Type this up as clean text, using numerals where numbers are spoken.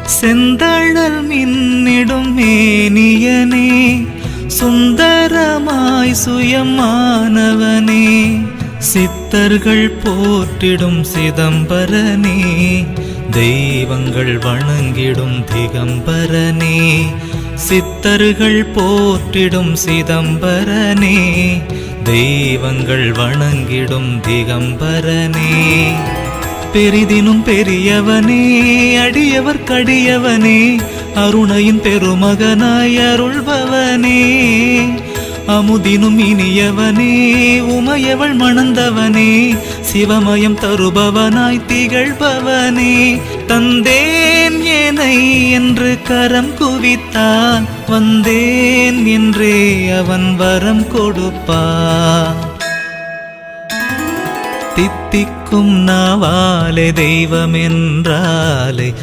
செந்தழல் மின்னிடும் மேனியனே, சுந்தரமாய் சுயமானவனே, சித்தர்கள் போற்றிடும் சிதம்பரனே, தெய்வங்கள் வணங்கிடும் திகம்பரனே, சித்தர்கள் போற்றிடும் சிதம்பரனே, தெய்வங்கள் வணங்கிடும் திகம்பரனே, பெரிதினும் பெரியவனே, அடியவர் கடியவனே, அருணையின் பெருமகனாய் அருள்பவனே, அமுதினும் இனியவனே, உமையவள் மணந்தவனே, சிவமயம் தருபவனாய் திகழ்பவனே, தந்தேன் ஏனை என்று கரம் குவித்தான், வந்தேன் என்றே அவன் வரம் கொடுப்பான். தித்திக்கும் நாவாலே தெய்வம் என்றாலே